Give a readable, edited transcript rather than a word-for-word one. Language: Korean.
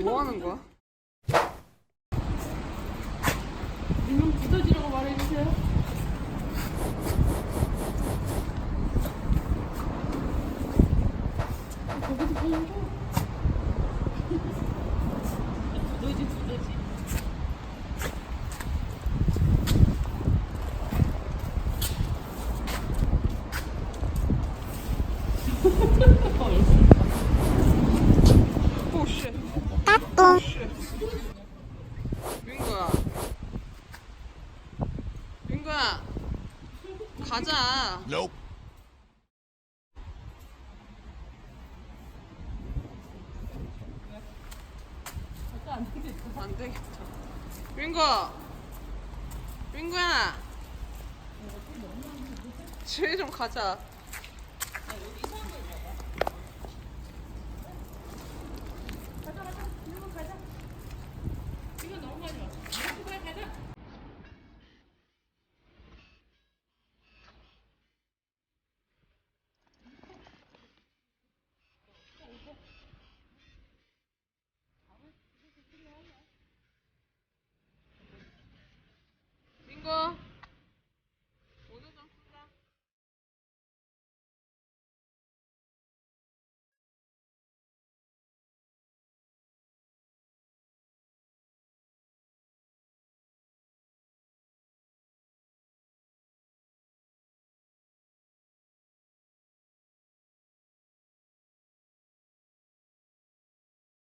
뭐 하는 거야? 이놈 두더지라고 말해주세요. 거기도 보는 거? 두더지. 오 쉣. 민구야. 민구야. 가자. Nope. 안 되겠다. 민구. 민구야. 집에 좀 가자.